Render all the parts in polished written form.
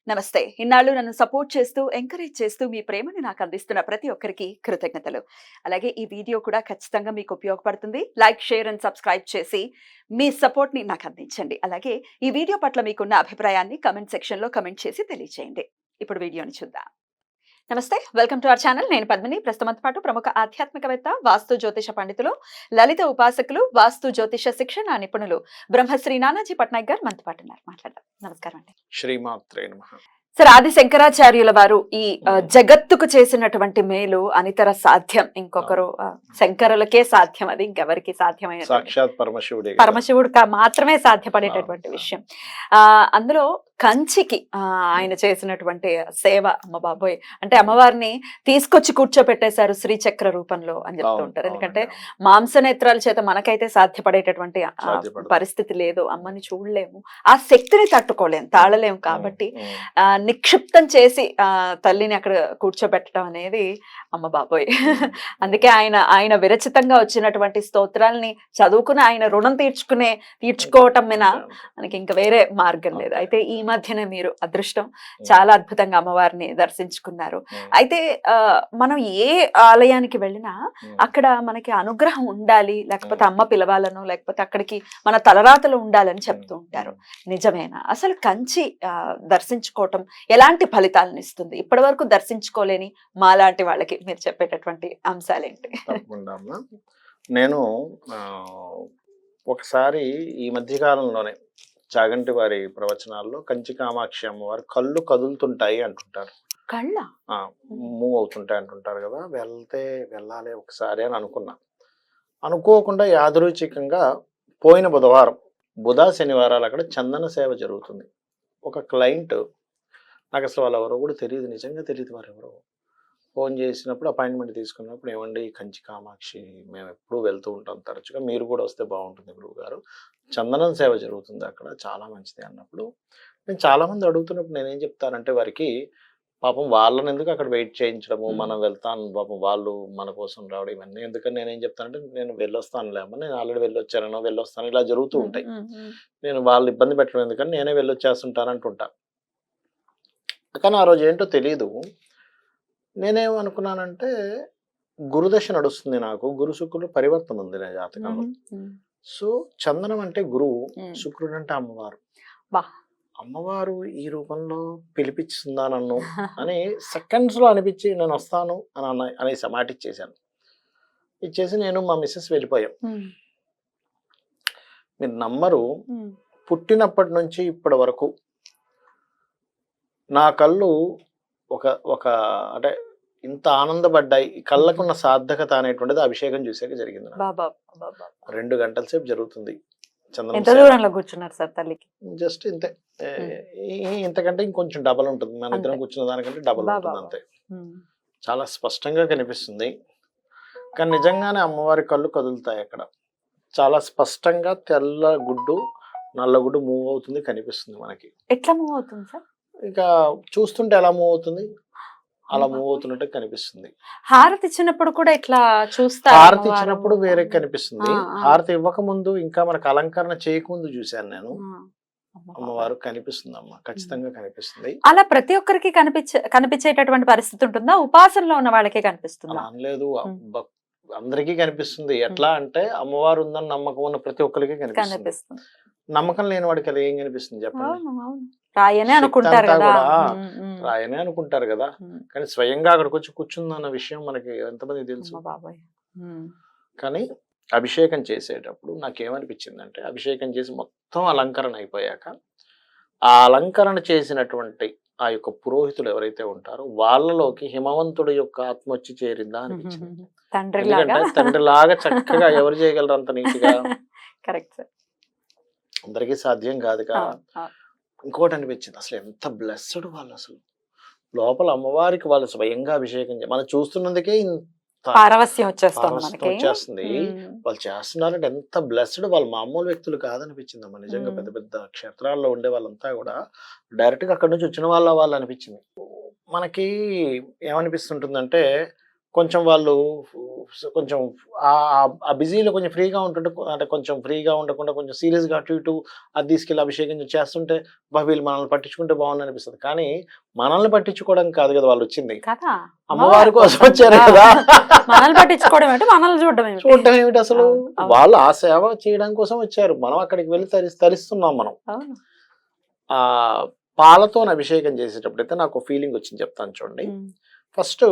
నమస్తే. ఇన్నాళ్ళు నన్ను సపోర్ట్ చేస్తూ, ఎంకరేజ్ చేస్తూ మీ ప్రేమని నాకు అందిస్తున్న ప్రతి ఒక్కరికి కృతజ్ఞతలు. అలాగే ఈ వీడియో కూడా ఖచ్చితంగా మీకు ఉపయోగపడుతుంది. లైక్, షేర్ అండ్ సబ్స్క్రైబ్ చేసి మీ సపోర్ట్‌ని నాకు అందించండి. అలాగే ఈ వీడియో పట్ల మీకున్న అభిప్రాయాన్ని కామెంట్ సెక్షన్‌లో కామెంట్ చేసి తెలియజేయండి. ఇప్పుడు వీడియోని చూద్దాం. నమస్తే. Welcome to our channel. నేను పద్మిని. ప్రస్తుతంతో పాటు ప్రముఖ ఆధ్యాత్మికవేత్త, వాస్తు జ్యోతిష పండితులు, లలిత ఉపాసకులు, వాస్తు జ్యోతిష శిక్షణ నిపుణులు బ్రహ్మశ్రీ నానాజీ పట్నాయక్ గారు మనతో పాటు ఉన్నారు. మాట్లాడదాం. నమస్కారం అండి. శ్రీమాత్రే నమః. సార్, ఆది శంకరాచార్యుల వారు ఈ జగత్తుకు చేసినటువంటి మేలు అనితర సాధ్యం. ఇంకొకరు శంకరులకే సాధ్యం, అది ఇంకెవరికి సాధ్యమైన సాక్షాత్ పరమశివుడే. పరమశివుడు మాత్రమే సాధ్యపడేటటువంటి విషయం. అందులో కంచికి ఆయన చేసినటువంటి సేవ, అమ్మ బాబోయ్, అంటే అమ్మవారిని తీసుకొచ్చి కూర్చోపెట్టేశారు శ్రీచక్ర రూపంలో అని చెప్తూ ఉంటారు. ఎందుకంటే మాంసనేత్రాల చేత మనకైతే సాధ్యపడేటటువంటి పరిస్థితి లేదు, అమ్మని చూడలేము, ఆ శక్తిని తట్టుకోలేము, తాళలేము. కాబట్టి నిక్షిప్తం చేసి తల్లిని అక్కడ కూర్చోబెట్టడం అనేది అమ్మ బాబోయ్. అందుకే ఆయన విరచితంగా వచ్చినటువంటి స్తోత్రాలని చదువుకుని ఆయన రుణం తీర్చుకోవటం మీద మనకి ఇంకా వేరే మార్గం లేదు. అయితే ఈ మధ్యనే మీరు అదృష్టం, చాలా అద్భుతంగా అమ్మవారిని దర్శించుకున్నారు. అయితే మనం ఏ ఆలయానికి వెళ్ళినా అక్కడ మనకి అనుగ్రహం ఉండాలి, లేకపోతే అమ్మ పిలవాలను, లేకపోతే అక్కడికి మన తలరాతలు ఉండాలని చెప్తూ ఉంటారు. నిజమేనా? అసలు కంచి దర్శించుకోవటం ఎలాంటి ఫలితాలను ఇస్తుంది? ఇప్పటి వరకు దర్శించుకోలేని మాలాంటి వాళ్ళకి మీరు చెప్పేటటువంటి అంశాలేంటి? నేను ఒకసారి ఈ మధ్య కాలంలోనే చాగంటి వారి ప్రవచనాల్లో కంచి కామాక్షి అమ్మవారు కళ్ళు కదులుతుంటాయి అంటుంటారు. కళ్ళ మూవ్ అవుతుంటాయి అంటుంటారు కదా. వెళ్ళాలి ఒకసారి అని అనుకున్నా. అనుకోకుండా యాదృచ్ఛికంగా పోయిన బుధవారం, శనివారాలు అక్కడ చందన సేవ జరుగుతుంది. ఒక క్లయింట్, నాకు అసలు వాళ్ళు ఎవరో కూడా తెలియదు, నిజంగా తెలియదు వారు ఎవరో, ఫోన్ చేసినప్పుడు అపాయింట్మెంట్ తీసుకున్నప్పుడు, ఏమండి కంచి కామాక్షి మేము ఎప్పుడూ వెళ్తూ ఉంటాం తరచుగా, మీరు కూడా వస్తే బాగుంటుంది గురువు గారు, చందనం సేవ జరుగుతుంది అక్కడ, చాలా మంచిది అన్నప్పుడు, నేను చాలామంది అడుగుతున్నప్పుడు నేనేం చెప్తానంటే వారికి, పాపం వాళ్ళని ఎందుకు అక్కడ వెయిట్ చేయించడము, మనం వెళ్తాను, పాపం వాళ్ళు మన కోసం రావడం, ఇవన్నీ ఎందుకని నేనేం చెప్తానంటే, నేను వెళ్ళొస్తానులే అమ్మ, నేను ఆల్రెడీ వెళ్ళొస్తాను, ఇలా జరుగుతూ ఉంటాయి, నేను వాళ్ళు ఇబ్బంది పెట్టడం ఎందుకని నేనే వెళ్ళొచ్చేస్తుంటాను అంటుంటా. కానీ ఆ రోజు ఏంటో తెలియదు, నేనేమనుకున్నానంటే గురుదశ నడుస్తుంది, నాకు గురు శుక్రుడు పరివర్తన ఉంది నా జాతకంలో. సో చందనం అంటే గురువు, శుక్రుడు అంటే అమ్మవారు. అమ్మవారు ఈ రూపంలో పిలిపిస్తుందా నన్ను అని సెకండ్స్ లో అనిపించి నేను వస్తాను అని అనేసి మాట ఇచ్చేసాను. ఇచ్చేసి నేను మా మిస్సెస్ వెళ్ళిపోయాం. మీరు నమ్మరు, పుట్టినప్పటి నుంచి ఇప్పటి వరకు నా కళ్ళు ఒక అంటే ఇంత ఆనందపడ్డాయి, కళ్ళకున్న సార్థకత అనేటువంటిది అభిషేకం చూసాక జరిగింది. 2 గంటల సేపు జరుగుతుంది. కూర్చున్నారు సార్ తల్లికి? జస్ట్ ఇంతే, ఇంతకంటే ఇంకొంచెం డబల్ ఉంటుంది, మన ఇద్దరం కూర్చున్న దానికంటే డబల్ ఉంటుంది అంతే. చాలా స్పష్టంగా కనిపిస్తుంది. కానీ నిజంగానే అమ్మవారి కళ్ళు కదులుతాయి అక్కడ, చాలా స్పష్టంగా తెల్ల గుడ్డు నల్ల గుడ్డు మూవ్ అవుతుంది కనిపిస్తుంది మనకి. ఎట్లా మూవ్ అవుతుంది సార్? ఇంకా చూస్తుంటే ఎలా మూవ్ అవుతుంది, అలా మూవ్ అవుతున్నట్టు కనిపిస్తుంది. హారతి ఇచ్చినప్పుడు కూడా ఇట్లా చూస్తారు. హారతి ఇచ్చినప్పుడు వేరే కనిపిస్తుంది, హారతి ఇవ్వక ముందు ఇంకా మనకు అలంకరణ చేయకముందు చూశాను నేను, అమ్మవారు కనిపిస్తుంది. అమ్మ ఖచ్చితంగా కనిపిస్తుంది. అలా ప్రతి ఒక్కరికి కనిపించేటటువంటి పరిస్థితి ఉంటుందా? ఉపాసనలో ఉన్న వాళ్ళకే కనిపిస్తుంది? లేదు, అందరికీ కనిపిస్తుంది. ఎట్లా అంటే అమ్మవారు ఉందని నమ్మకం ఉన్న ప్రతి ఒక్కరికి కనిపిస్తుంది. నమ్మకం లేని వాడికి అది ఏం కనిపిస్తుంది చెప్పండి? రాయనే అనుకుంటారు కదా. కానీ స్వయంగా అక్కడికి వచ్చి కూర్చుందన్న విషయం మనకి ఎంతమంది తెలుసు? కానీ అభిషేకం చేసేటప్పుడు నాకేమనిపించిందంటే, అభిషేకం చేసి మొత్తం అలంకరణ అయిపోయాక ఆ అలంకరణ చేసినటువంటి ఆ యొక్క పురోహితులు ఎవరైతే ఉంటారో వాళ్ళలోకి హిమవంతుడు యొక్క ఆత్మ వచ్చి చేరిందా అనిపించింది. ఎందుకంటే తండ్రిలాగా చక్కగా ఎవరు చేయగలరు అంత నీట్గా? అందరికీ సాధ్యం కాదు కదా. ఇంకోటి అనిపించింది, అసలు ఎంత బ్లెస్డ్ వాళ్ళు, అసలు లోపల అమ్మవారికి వాళ్ళు స్వయంగా అభిషేకం మనం చూస్తున్నందుకే వచ్చేస్తుంది. వాళ్ళు చేస్తున్నారంటే ఎంత బ్లెస్డ్, వాళ్ళు మామూలు వ్యక్తులు కాదనిపించింది అమ్మ. నిజంగా పెద్ద పెద్ద క్షేత్రాల్లో ఉండే వాళ్ళంతా కూడా డైరెక్ట్ గా అక్కడి నుంచి వచ్చిన వాళ్ళు అనిపించింది. మనకి ఏమనిపిస్తుంటుందంటే, కొంచెం వాళ్ళు కొంచెం ఆ బిజీలో కొంచెం ఫ్రీగా ఉంటుంటే అంటే కొంచెం ఫ్రీగా ఉండకుండా కొంచెం సీరియస్గా అటు ఇటు అది తీసుకెళ్ళి అభిషేకం చేస్తుంటే వీళ్ళు మనల్ని పట్టించుకుంటే బాగుంది అనిపిస్తుంది. కానీ మనల్ని పట్టించుకోవడం కాదు కదా వాళ్ళు వచ్చింది, కదా అమ్మవారి కోసం వచ్చారు కదా. మనల్ని పట్టించుకోవడం ఏంటి, మనల్ని చూడడం ఏంటి? చూడటం ఏమిటి అసలు? వాళ్ళు ఆ సేవ చేయడం కోసం వచ్చారు, మనం అక్కడికి వెళ్ళి తరిస్తున్నాం మనం. ఆ పాలతో అభిషేకం చేసేటప్పుడైతే నాకు ఫీలింగ్ వచ్చింది, చెప్తాను చూడండి. ఫస్ట్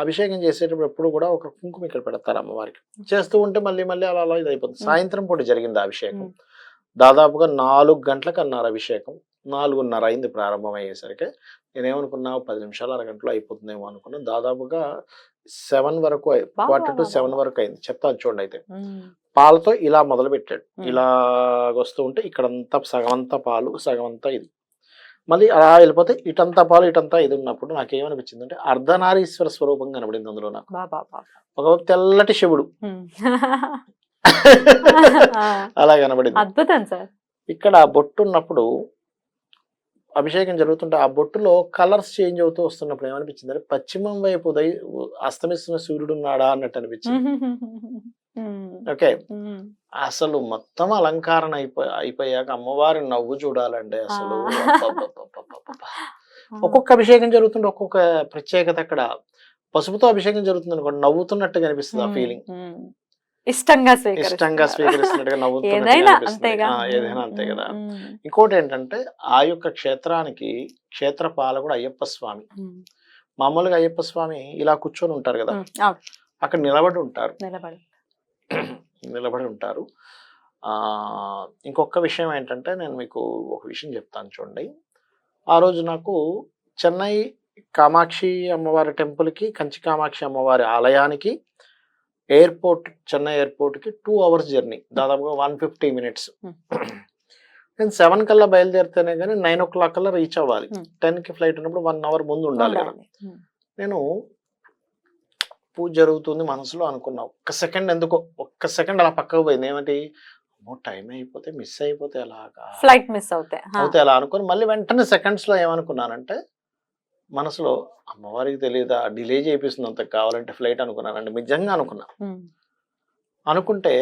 అభిషేకం చేసేటప్పుడు ఎప్పుడు కూడా ఒక కుంకుమ ఇక్కడ పెడతారు అమ్మవారికి. చేస్తూ ఉంటే మళ్ళీ మళ్ళీ అలా అలా ఇది అయిపోతుంది. సాయంత్రం పూట జరిగింది అభిషేకం. దాదాపుగా 4 గంటలకు అన్నారు అభిషేకం. 4:30 అయింది ప్రారంభం అయ్యేసరికి. నేనేమనుకున్నా 10 నిమిషాలు అరగంటలో అయిపోతుందేమో అనుకున్నా. దాదాపుగా 7 వరకు 6:45 వరకు అయింది. చెప్తాను చూడండి. అయితే పాలతో ఇలా మొదలు పెట్టాడు, ఇలా వస్తూ ఉంటే ఇక్కడంతా సగం అంతా పాలు, సగం అంతా ఇది, మళ్ళీ అలా వెళ్ళిపోతే ఇటంతా పాలు ఇటంతా ఇది ఉన్నప్పుడు నాకేమనిపించింది అంటే అర్ధనారీశ్వర స్వరూపం కనబడింది అందులో నాకు. ఒక తెల్లటి శివుడు అలా కనబడింది. అద్భుతం సార్. ఇక్కడ బొట్టు ఉన్నప్పుడు అభిషేకం జరుగుతుంటే ఆ బొట్టులో కలర్స్ చేంజ్ అవుతూ వస్తున్నప్పుడు ఏమనిపించింది అంటే పశ్చిమం వైపు అస్తమిస్తున్న సూర్యుడు ఉన్నాడా అన్నట్టు అనిపించింది. ఓకే, అసలు మొత్తం అలంకారణ అయిపోయాక అమ్మవారి నవ్వు చూడాలండి అసలు. ఒక్కొక్క అభిషేకం జరుగుతుంటే ఒక్కొక్క ప్రత్యేకత. అక్కడ పసుపుతో అభిషేకం జరుగుతుంది అనుకోండి, నవ్వుతున్నట్టుగా అనిపిస్తుంది ఆ ఫీలింగ్. ఇష్టంగా స్వీకరిస్తున్నట్టుగా నవ్వుతున్నట్టుగా ఏదైనా అంతే కదా. ఇంకోటి ఏంటంటే ఆ యొక్క క్షేత్రానికి క్షేత్ర పాలకుడు అయ్యప్ప స్వామి. మామూలుగా అయ్యప్ప స్వామి ఇలా కూర్చొని ఉంటారు కదా, అక్కడ నిలబడి ఉంటారు. ఇంకొక విషయం ఏంటంటే నేను మీకు ఒక విషయం చెప్తాను చూడండి. ఆ రోజు నాకు చెన్నై కామాక్షి అమ్మవారి టెంపుల్కి, కంచి కామాక్షి అమ్మవారి ఆలయానికి ఎయిర్పోర్ట్, చెన్నై ఎయిర్పోర్ట్కి 2 hours జర్నీ, దాదాపుగా 150 minutes. నేను 7 కల్లా బయలుదేరితేనే కానీ 9 o'clock కల్లా రీచ్ అవ్వాలి. 10కి ఫ్లైట్ ఉన్నప్పుడు 1 hour ముందు ఉండాలి కదా. నేను పూజ జరుగుతుంది మనసులో అనుకున్నా, ఒక్క సెకండ్ అలా పక్కకు పోయింది. ఏమిటి, టైం అయిపోతే మిస్ అయిపోతే ఎలాగా, ఫ్లైట్ మిస్ అవుతే అలా అనుకుని మళ్ళీ వెంటనే సెకండ్స్ లో ఏమనుకున్నానంటే మనసులో అమ్మవారికి తెలియదా డిలే చేపిస్తుంది అంత కావాలంటే ఫ్లైట్ అనుకున్నానండి. నిజంగా అనుకుంటే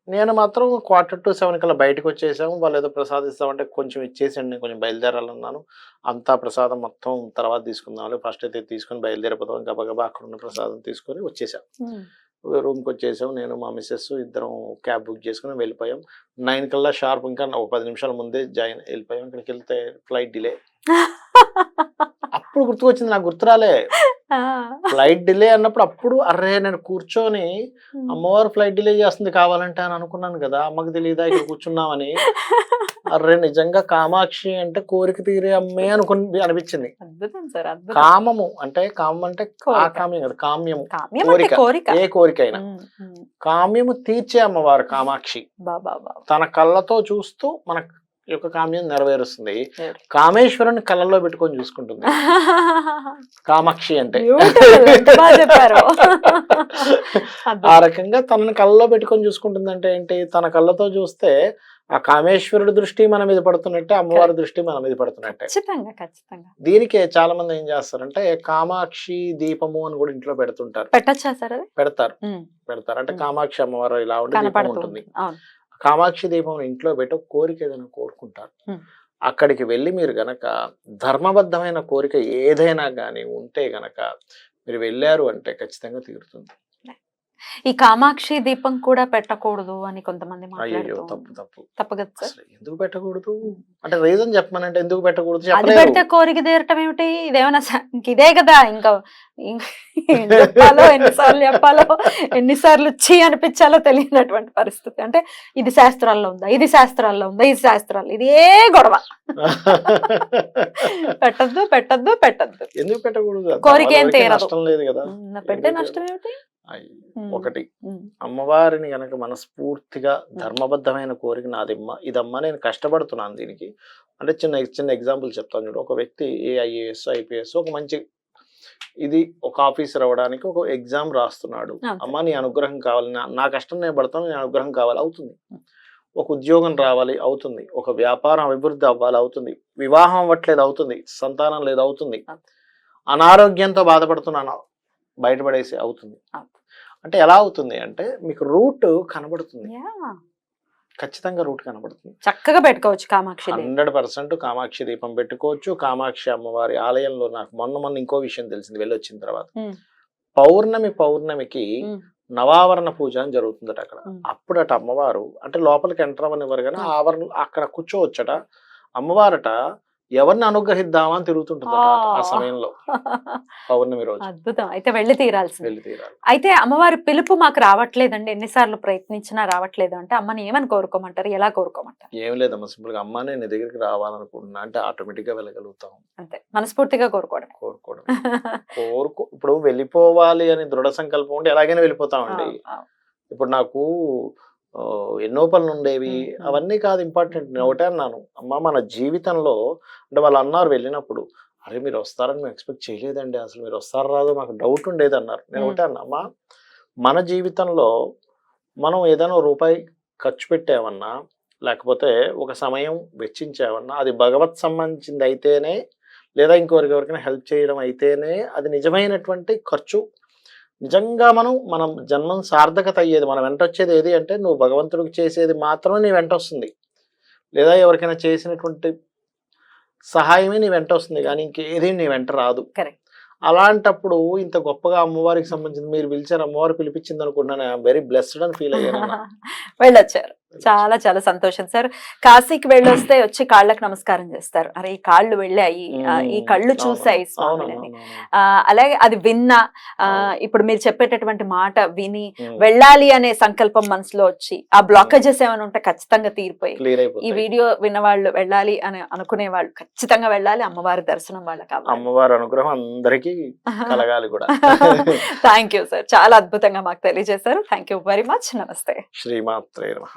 నేను మాత్రం 6:45 కల్లా బయటకు వచ్చేసాము. వాళ్ళు ఏదో ప్రసాదిస్తామంటే కొంచెం ఇచ్చేసండి, నేను కొంచెం బయలుదేరాలన్నాను. అంతా ప్రసాదం మొత్తం తర్వాత తీసుకుందాం, ఫస్ట్ అయితే తీసుకొని బయలుదేరిపోతాం. గబగబా అక్కడ ఉన్న ప్రసాదం తీసుకొని వచ్చేసాం. రూమ్కి వచ్చేసాం. నేను మా మిస్సెస్ ఇద్దరం క్యాబ్ బుక్ చేసుకుని వెళ్ళిపోయాం. 9 కల్లా షార్ప్, ఇంకా 10 నిమిషాల ముందే వెళ్ళిపోయాం. ఇక్కడికి వెళ్తే ఫ్లైట్ డిలే. అప్పుడు గుర్తుకొచ్చింది, నాకు గుర్తురాలే. ఫ్లైట్ డిలే అన్నప్పుడు అప్పుడు అర్రే నేను కూర్చొని అమ్మవారు ఫ్లైట్ డిలే చేస్తుంది కావాలంటే అని అనుకున్నాను కదా, అమ్మకి తెలియదా ఇక్కడ కూర్చున్నామని. అర్రే నిజంగా కామాక్షి అంటే కోరిక తీరే అమ్మే అనిపించింది. కామము అంటే కామం అంటే ఆ కామ్యం కదా, కామ్యము కోరిక, ఏ కోరికైనా కామ్యము తీర్చే అమ్మవారు కామాక్షి. తన కళ్ళతో చూస్తూ మన యొక్క కామ్యం నెరవేరుస్తుంది. కామేశ్వరుని కళ్ళల్లో పెట్టుకొని చూసుకుంటుంది కామాక్షి అంటే. ఆ రకంగా తనని కళ్ళలో పెట్టుకొని చూసుకుంటుంది అంటే ఏంటి, తన కళ్ళతో చూస్తే ఆ కామేశ్వరుడి దృష్టి మన మీద పడుతున్నట్టే, అమ్మవారి దృష్టి మన మీద పడుతున్నట్టే. దీనికి చాలా మంది ఏం చేస్తారంటే కామాక్షి దీపము అని కూడా ఇంట్లో పెడుతుంటారు. పెడతారు అంటే కామాక్షి అమ్మవారు ఇలా ఉండి దీపం ఉంటుంది. కామాక్షి దీపం ఇంట్లో పెట్టి కోరిక ఏదైనా కోరుకుంటారు. అక్కడికి వెళ్ళి మీరు గనక ధర్మబద్ధమైన కోరిక ఏదైనా కానీ ఉంటే గనక మీరు వెళ్ళారు అంటే ఖచ్చితంగా తీరుతుంది. ఈ కామాక్షి దీపం కూడా పెట్టకూడదు అని కొంతమంది తప్పు కదా సార్. ఎందుకు పెట్టకూడదు అంటే రీజన్ చెప్పమనంటే ఎందుకు పెట్టకూడదు, అది పెడితే కోరిక తీరటం ఏమిటి, ఇదేమన్నా ఇదే కదా. ఇంకా చెప్పాలో ఎన్నిసార్లు చీ అనిపించాలో తెలియనటువంటి పరిస్థితి. అంటే ఇది శాస్త్రాల్లో ఉందా, ఇది శాస్త్రాల్లో ఉందా, ఇది శాస్త్రాలు, ఇదే గొడవ. పెట్టద్దు ఎందుకు పెట్టకూడదు, కోరిక ఏం తీరదు, లేదు కదా. పెడితే నష్టం ఏమిటి. ఒకటి, అమ్మవారిని గనక మనస్ఫూర్తిగా ధర్మబద్ధమైన కోరిక నాదిమ్మ, ఇదమ్మా నేను కష్టపడుతున్నాను దీనికి అంటే చిన్న ఎగ్జాంపుల్ చెప్తాను చూడు. ఒక వ్యక్తి AIAS IPS ఒక మంచి ఇది ఒక ఆఫీసర్ అవ్వడానికి ఒక ఎగ్జామ్ రాస్తున్నాడు. అమ్మ నీ అనుగ్రహం కావాలి, నా కష్టం నేను పడతాను, నీ అనుగ్రహం కావాలి, అవుతుంది. ఒక ఉద్యోగం రావాలి, అవుతుంది. ఒక వ్యాపారం అభివృద్ధి అవ్వాలి, అవుతుంది. వివాహం అవ్వట్లేదు, అవుతుంది. సంతానం లేదు, అవుతుంది. అనారోగ్యంతో బాధపడుతున్నాను, బయటపడేసి అవుతుంది. అవును. అంటే ఎలా అవుతుంది అంటే మీకు రూట్ కనబడుతుంది, Yeah. ఖచ్చితంగా రూట్ కనబడుతుంది. చక్కగా పెట్టుకోవచ్చు కామాక్షి దేవి. 100% కామాక్షి దీపం పెట్టుకోవచ్చు. కామాక్షి అమ్మవారి ఆలయంలో నాకు మొన్న ఇంకో విషయం తెలిసింది వెళ్ళొచ్చిన తర్వాత. ఉమ్, పౌర్ణమికి ఉమ్, నవావరణ పూజ అని జరుగుతుందట అక్కడ. ఉమ్. అప్పుడట అమ్మవారు అంటే లోపలికి ఎంటర్ అవ్వనివ్వరు కానీ ఆ. ఆవరణ అక్కడ కూర్చోవచ్చట. అమ్మవారట ఎవరిని అనుగ్రహిద్దామా అని తిరుగుతుంటుందట ఆ సమయంలో, పౌర్ణమి రోజు అద్భుతం. అయితే వెళ్ళి తీరాల్సింది. వెళ్ళి తీరాలి. అయితే అమ్మవారి పిలుపు మాకు రావట్లేదండి, ఎన్నిసార్లు ప్రయత్నించినా రావట్లేదు అంటే అమ్మని ఏమని కోరుకోమంటారు, ఎలా కోరుకోమంటారు? ఏం లేదమ్మా, సింపుల్ గా అమ్మ నేను నీ దగ్గరికి రావాలనుకుంటున్నా అంటే ఆటోమేటిక్ గా వెళ్ళగలుగుతాం. అంతే, మనస్ఫూర్తిగా కోరుకోవడం. కోరుకోవడం ఇప్పుడు వెళ్ళిపోవాలి అని దృఢ సంకల్పం ఉంటే ఎలాగైనా వెళ్ళిపోతామండి. ఇప్పుడు నాకు ఎన్నో పనులు ఉండేవి, అవన్నీ కాదు ఇంపార్టెంట్. నేను ఒకటే అన్నాను, అమ్మ మన జీవితంలో అంటే వాళ్ళు అన్నారు వెళ్ళినప్పుడు, అరే మీరు వస్తారని మేము ఎక్స్పెక్ట్ చేయలేదండి, అసలు మీరు వస్తారో రాదో మాకు డౌట్ ఉండేది అన్నారు. నేను ఒకటే అన్నా, అమ్మ మన జీవితంలో మనం ఏదైనా రూపాయి ఖర్చు పెట్టామన్నా లేకపోతే ఒక సమయం వెచ్చించామన్నా అది భగవత్ సంబంధించింది అయితేనే, లేదా ఎవరికైనా హెల్ప్ చేయడం అయితేనే అది నిజమైనటువంటి ఖర్చు. నిజంగా మనం జన్మం సార్థకత అయ్యేది, మనం వెంట వచ్చేది ఏది అంటే నువ్వు భగవంతుడికి చేసేది మాత్రమే నీ వెంట వస్తుంది, లేదా ఎవరికైనా చేసినటువంటి సహాయమే నీ వెంట వస్తుంది, కానీ ఇంకేది నీ వెంట రాదు. కరెక్ట్. అలాంటప్పుడు ఇంత గొప్పగా అమ్మవారికి సంబంధించి మీరు పిలిచారు, అమ్మవారు పిలిపించింది అనుకుంటున్నాను, వెరీ బ్లెస్డ్ అని ఫీల్ అయ్యాను. వెళ్ళొచ్చారు, చాలా చాలా సంతోషం సార్. కాశీకి వెళ్ళొస్తే వచ్చి కాళ్ళకి నమస్కారం చేస్తారు, అరే ఈ కాళ్ళు వెళ్ళాయి, ఈ కళ్ళు చూసాయి స్వామిని. అలాగే అది విన్నా, ఇప్పుడు మీరు చెప్పేటటువంటి మాట విని వెళ్ళాలి అనే సంకల్పం మనసులో వచ్చి ఆ బ్లాకేజెస్ ఏమైనా ఉంటే ఖచ్చితంగా తీరిపోయి ఈ వీడియో విన్నవాళ్ళు వెళ్ళాలి అని అనుకునే వాళ్ళు ఖచ్చితంగా వెళ్ళాలి. అమ్మవారి దర్శనం వాళ్ళకి కావాలి, అమ్మవారి అనుగ్రహం అందరికీ కలగాలి కూడా. థ్యాంక్ యూ సార్, చాలా అద్భుతంగా మాకు తెలియజేశారు. Thank you very much. నమస్తే. శ్రీమాత్రే నమః.